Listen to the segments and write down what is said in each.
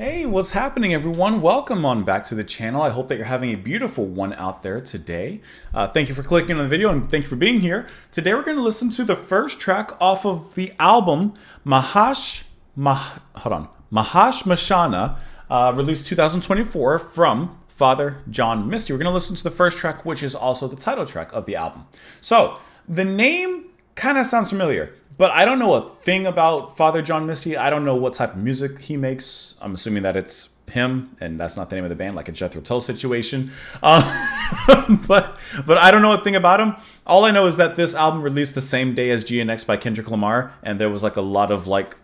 Hey, what's happening, everyone? Welcome on back to the channel. I hope that you're having a beautiful one out there today. Thank you for clicking on the video and thank you for being here. Today we're going to listen to the first track off of the album Mahashmashana, released 2024 from Father John Misty. We're going to listen to the first track, which is also the title track of the album. So, the name kind of sounds familiar. But I don't know a thing about Father John Misty. I don't know what type of music he makes. I'm assuming that it's him, and that's not the name of the band, like a Jethro Tull situation. But I don't know a thing about him. All I know is that this album released the same day as GNX by Kendrick Lamar, and there was like a lot of like,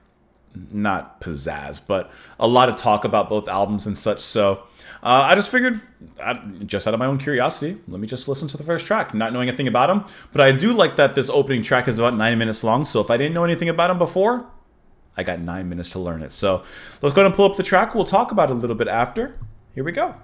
not pizzazz, but a lot of talk about both albums and such. So I just figured, just out of my own curiosity, let me just listen to the first track, not knowing a thing about him. But I do like that this opening track is about 9 minutes long. So if I didn't know anything about him before, I got 9 minutes to learn it. So let's go ahead and pull up the track. We'll talk about it a little bit after. Here we go.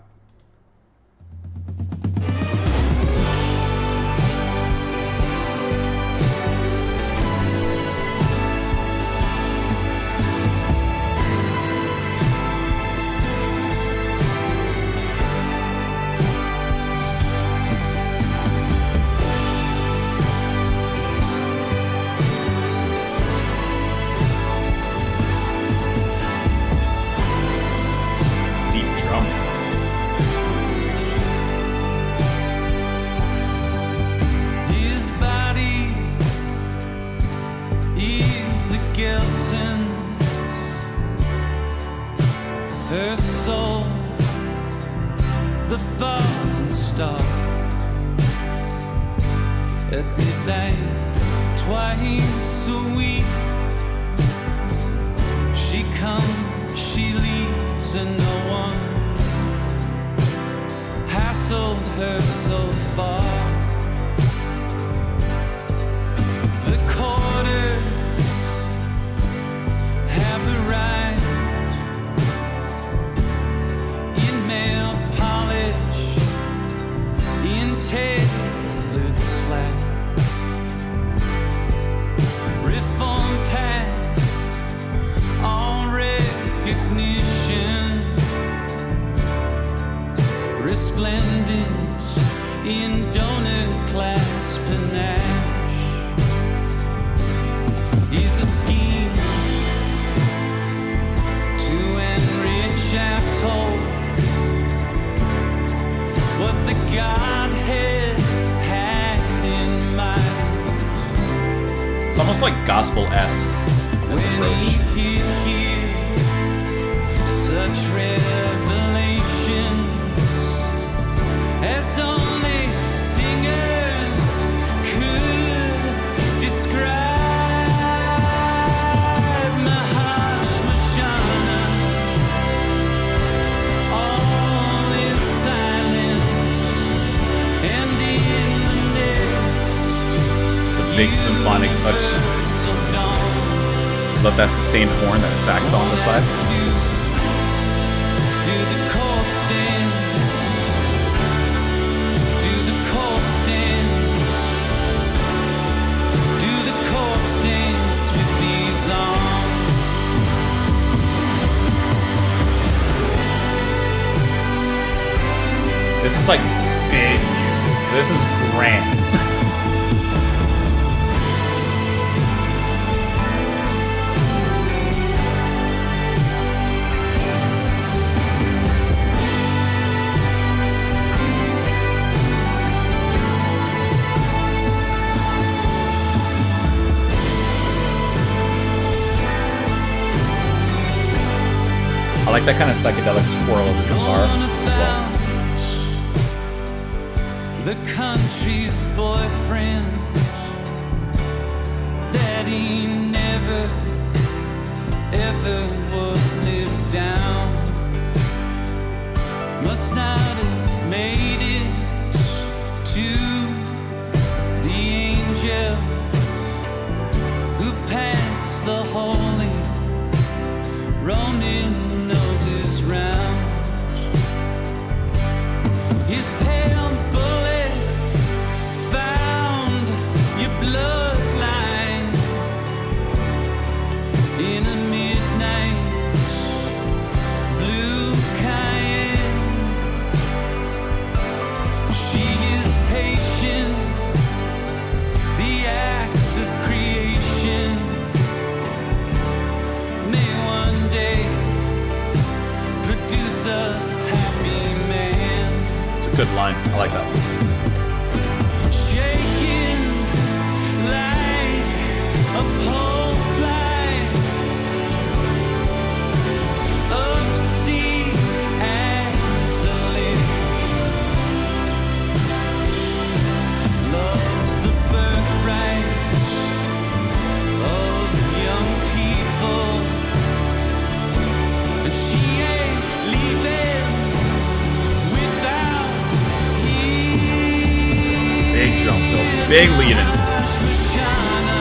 Her soul, the falling star, at midnight, twice a week. She comes, she leaves, and no one hassled her so far. The quarters have arrived. Tailored slacks, reform past all recognition, resplendent in donor class panache, is a scheme to enrich assholes. What the Godhead had in mind. It's almost like gospel-esque as approach. Hear such revelations as only singers could describe. Mahashmashana, all is silent, and in the next, it's a big symphonic touch. Love that sustained horn, that sax on the side. Do the corpse dance, do the corpse dance, do the corpse dance with these arms. This is like big music. This is grand. I like that kind of psychedelic twirl of the guitar as well. The country's boyfriend that he never, ever would live down must not have made it to the angels who pass the holy Roman noses round. His pale bullets found your bloodline in a midnight Good line. I like that one. Shaking like a pole fly, up sea as a lake, loves the birthright of young people, and she ain't leaving without heat. Big jump, though. Big lead in. Mahashmashana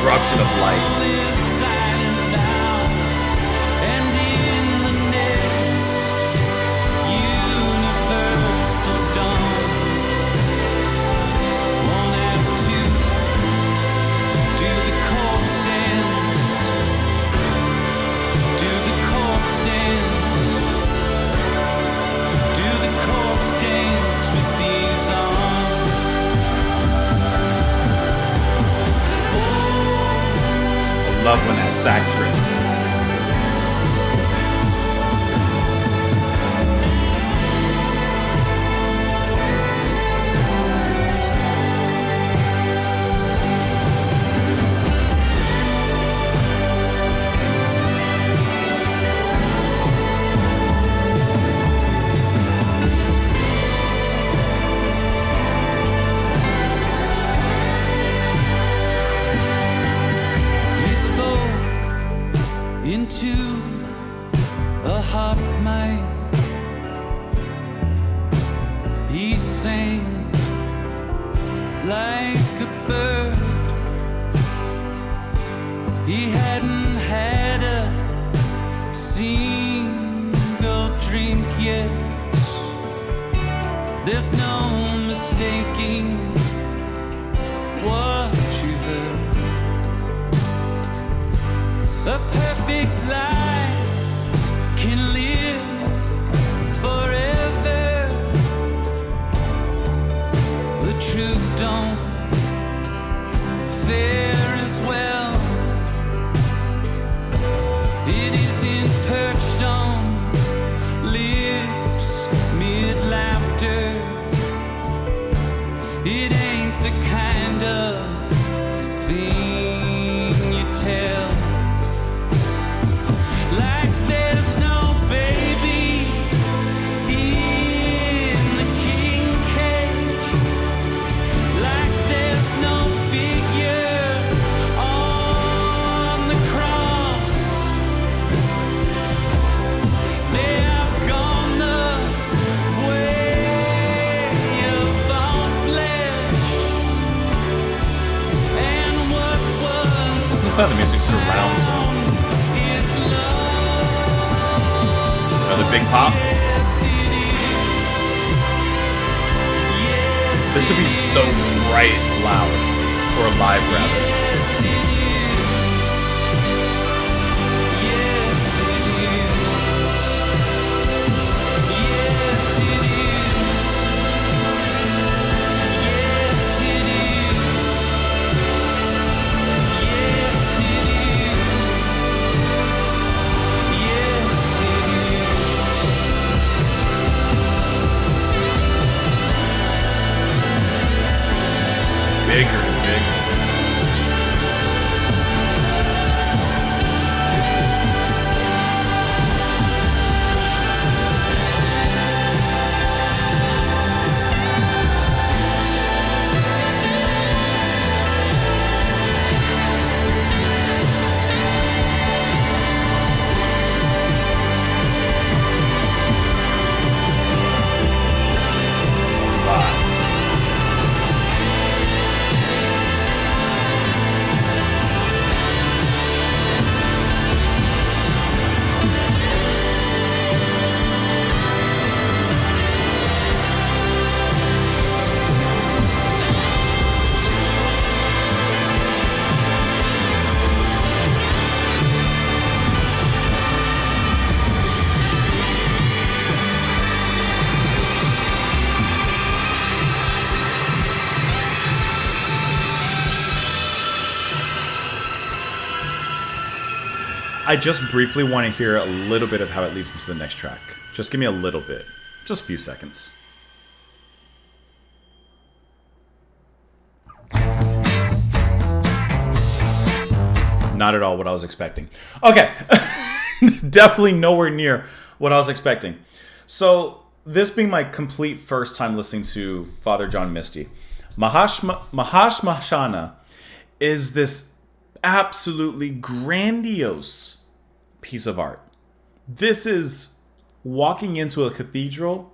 Eruption of light. is silent now, and in the next universal dawn, won't have to do the corpse dance, do the corpse dance, do the corpse dance with these on. I love when that sax rips. He spoke into a hot mic. He sang like a bird. He hadn't had a single drink yet. There's no mistaking what you heard. A perfect life can live forever. The truth don't fare as well. It isn't perched on lips mid-laughter. It ain't the kind of thing you tell. Like there's no baby in the king cage. Like there's no figure on the cross. They have gone the way of all flesh. And what was That's how the music surrounds them. is love. Another big pop. Yes, it is. Yes, This would be so bright loud. Or live, rather. yes, it is. Yes, it is. Yes, it is. Yes, it is. Yes, it is. Yes, it is. Bigger and bigger. It's a lot. I just briefly want to hear a little bit of how it leads into the next track. Just give me a little bit. Just a few seconds. Not at all what I was expecting. Okay. Definitely nowhere near what I was expecting. So, this being my complete first time listening to Father John Misty, Mahashmashana is this absolutely grandiose piece of art. This is walking into a cathedral,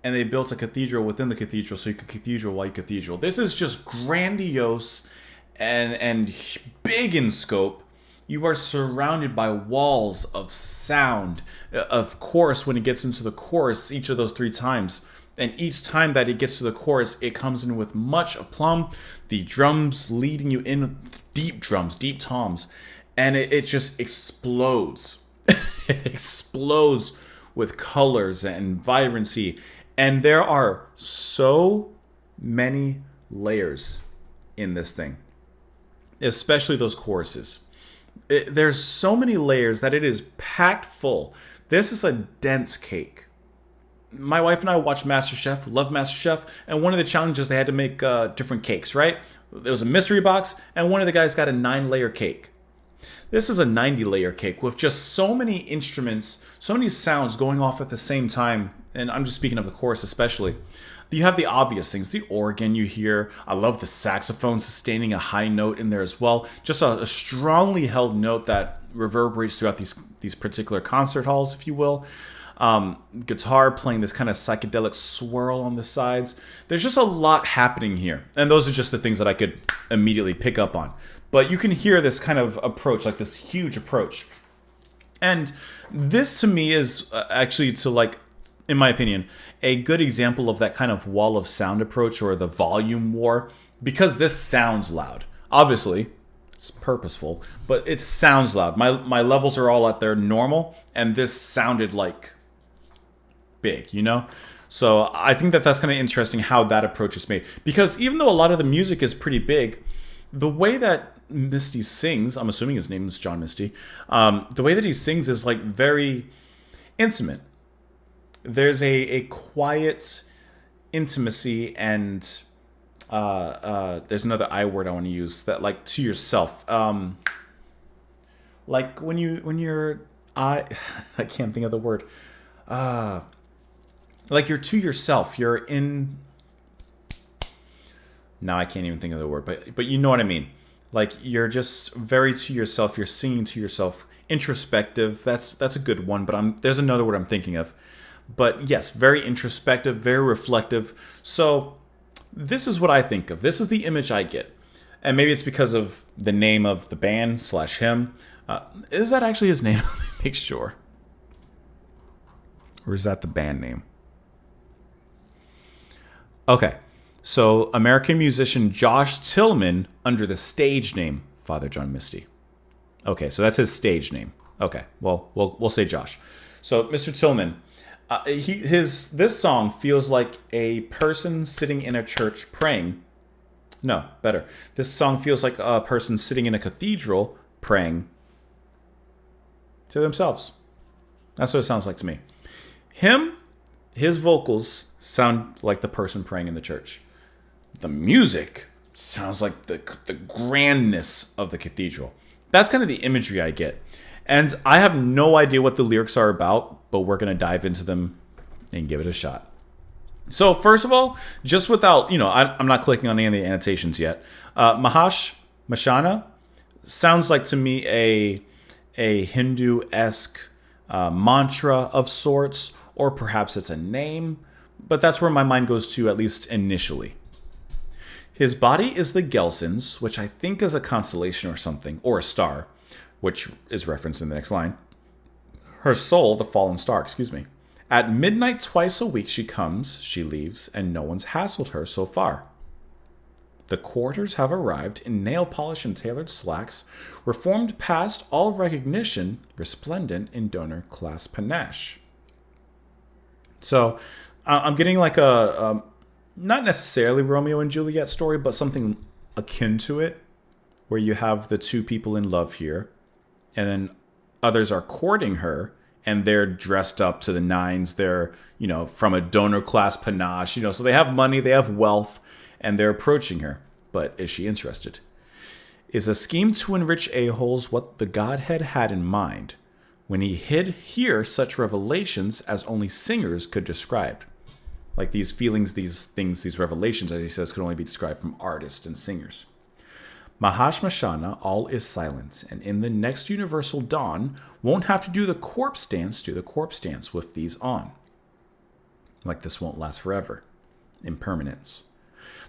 and they built a cathedral within the cathedral, so you could cathedral while you cathedral. This is just grandiose and big in scope. You are surrounded by walls of sound. Of course, when it gets into the chorus, each of those 3 times, and each time that it gets to the chorus, it comes in with much aplomb. The drums leading you in, deep drums, deep toms, and it just explodes. It explodes with colors and vibrancy. And there are so many layers in this thing, especially those choruses. There's so many layers that it is packed full. This is a dense cake. My wife and I watched MasterChef, love MasterChef, and one of the challenges they had to make different cakes, right? There was a mystery box, and one of the guys got a 9-layer cake. This is a 90-layer cake with just so many instruments, so many sounds going off at the same time, and I'm just speaking of the chorus especially. You have the obvious things, the organ you hear. I love the saxophone sustaining a high note in there as well. Just a strongly held note that reverberates throughout these particular concert halls, if you will. Guitar playing this kind of psychedelic swirl on the sides. There's just a lot happening here. And those are just the things that I could immediately pick up on. But you can hear this kind of approach, like this huge approach. And this to me is actually in my opinion, a good example of that kind of wall of sound approach or the volume war, because this sounds loud. Obviously, it's purposeful, but it sounds loud. My levels are all at their normal, and this sounded like big, you know? So I think that that's kind of interesting how that approach is made. Because even though a lot of the music is pretty big, the way that Misty sings, I'm assuming his name is John Misty, the way that he sings is like very intimate. There's a quiet intimacy and there's another I word I want to use, that like to yourself. Like when you're I can't think of the word. Like you're to yourself. You're in. Now I can't even think of the word, but you know what I mean. Like you're just very to yourself. You're singing to yourself. Introspective. That's a good one. But there's another word I'm thinking of. But yes, very introspective, very reflective. So this is what I think of. This is the image I get. And maybe it's because of the name of the band / him. Is that actually his name? Let me make sure. Or is that the band name? Okay. So American musician Josh Tillman under the stage name Father John Misty. Okay, so that's his stage name. Okay, well, we'll say Josh. So Mr. Tillman, this song feels like a person sitting in a church praying. No, better. This song feels like a person sitting in a cathedral praying to themselves. That's what it sounds like to me. His vocals sound like the person praying in the church. The music sounds like the grandness of the cathedral. That's kind of the imagery I get. And I have no idea what the lyrics are about, but we're going to dive into them and give it a shot. So first of all, just without, I'm not clicking on any of the annotations yet. Mahashmashana sounds like to me a Hindu-esque mantra of sorts, or perhaps it's a name, but that's where my mind goes to, at least initially. His body is the Gelsons, which I think is a constellation or something, or a star, which is referenced in the next line. Her soul, the fallen star, At midnight twice a week she comes, she leaves, and no one's hassled her so far. The quarters have arrived in nail polish and tailored slacks, reformed past all recognition, resplendent in donor class panache. So, I'm getting like a not necessarily Romeo and Juliet story, but something akin to it, where you have the two people in love here, and then others are courting her and they're dressed up to the nines. They're, from a donor class panache, so they have money, they have wealth, and they're approaching her. But is she interested? Is a scheme to enrich a-holes what the Godhead had in mind when he hid here such revelations as only singers could describe? Like these feelings, these things, these revelations, as he says, could only be described from artists and singers. Mahashmashana, all is silence, and in the next universal dawn, won't have to do the corpse dance with these on. Like this won't last forever. Impermanence.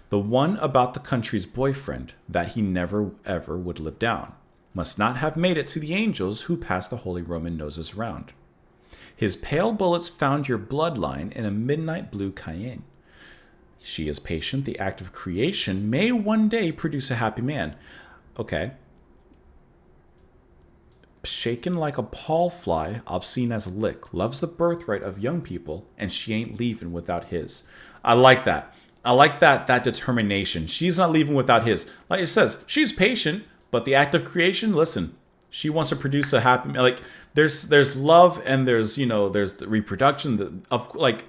The one about the country's boyfriend that he never ever would live down must not have made it to the angels who pass the holy Roman noses round. His pale bullets found your bloodline in a midnight blue Cayenne. She is patient. The act of creation may one day produce a happy man. Okay. Shaken like a pall fly, obscene as a lick, loves the birthright of young people, and she ain't leaving without his. I like that. I like that determination. She's not leaving without his. Like it says, she's patient, but the act of creation, listen, she wants to produce a happy man. Like there's love and there's the reproduction of like.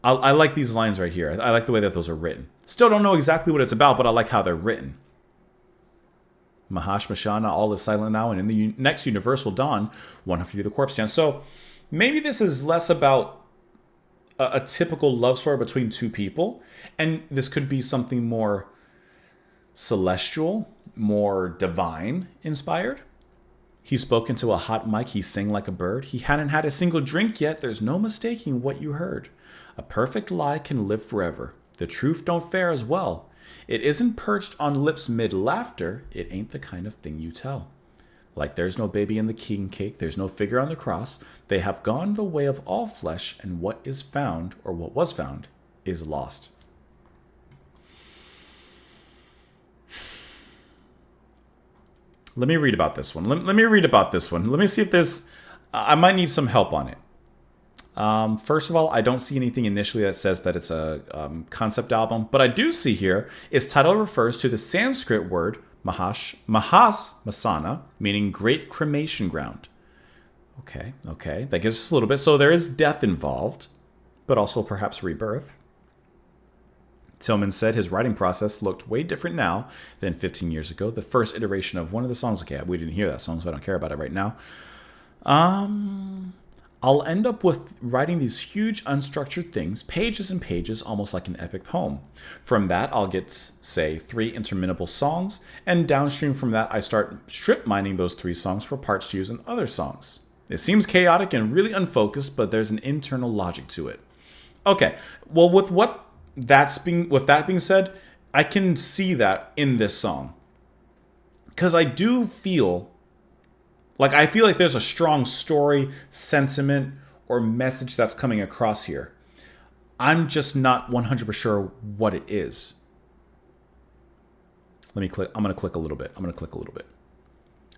I like these lines right here. I like the way that those are written. Still don't know exactly what it's about, but I like how they're written. Mahashmashana, all is silent now, and in the next universal dawn, one have to do the corpse dance. So maybe this is less about a typical love story between two people, and this could be something more celestial, more divine inspired. He spoke into a hot mic, he sang like a bird. He hadn't had a single drink yet, there's no mistaking what you heard. A perfect lie can live forever. The truth don't fare as well. It isn't perched on lips mid-laughter. It ain't the kind of thing you tell. Like there's no baby in the king cake, there's no figure on the cross. They have gone the way of all flesh, and what is found, or what was found, is lost. Let me read about this one. Let me read about this one. Let me see if there's... I might need some help on it. First of all, I don't see anything initially that says that it's a concept album, but I do see here its title refers to the Sanskrit word Mahashmashana, meaning great cremation ground. Okay, that gives us a little bit. So there is death involved, but also perhaps rebirth. Tillman said his writing process looked way different now than 15 years ago. The first iteration of one of the songs, okay, we didn't hear that song, so I don't care about it right now. I'll end up with writing these huge unstructured things, pages and pages, almost like an epic poem. From that, I'll get, say, 3 interminable songs, and downstream from that, I start strip mining those 3 songs for parts to use in other songs. It seems chaotic and really unfocused, but there's an internal logic to it. Okay, well, with that being said, I can see that in this song. Because I do feel like there's a strong story, sentiment, or message that's coming across here. I'm just not 100% sure what it is. Let me click. I'm going to click a little bit.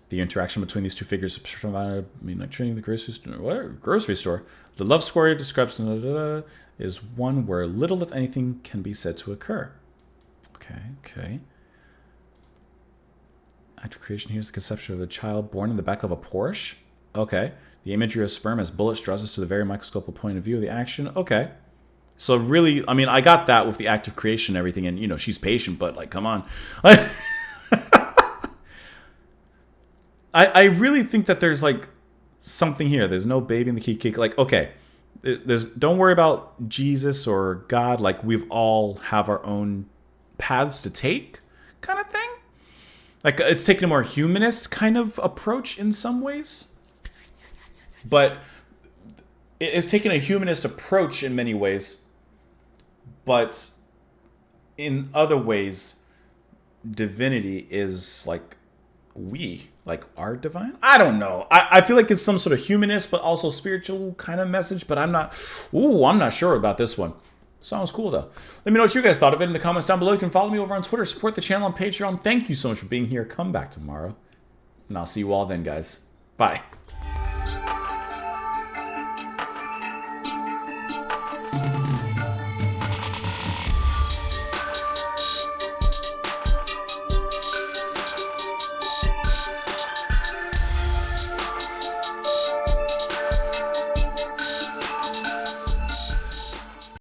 The interaction between these two figures, like training the grocery store. The love story describes is one where little, if anything, can be said to occur. Okay. Act of creation here is the conception of a child born in the back of a Porsche. Okay. The imagery of sperm as bullets draws us to the very microscopic point of view of the action. Okay. So really, I got that with the act of creation and everything, and she's patient, but like, come on. I really think that there's like something here. There's no baby in the key cake. Like, okay, don't worry about Jesus or God. Like, we've all have our own paths to take, kind of thing. Like, it's taking a more humanist kind of approach in some ways. But it's taking a humanist approach in many ways. But in other ways, divinity is like our divine. I don't know. I feel like it's some sort of humanist, but also spiritual kind of message. But I'm not sure about this one. Sounds cool, though. Let me know what you guys thought of it in the comments down below. You can follow me over on Twitter, support the channel on Patreon. Thank you so much for being here. Come back tomorrow. And I'll see you all then, guys. Bye.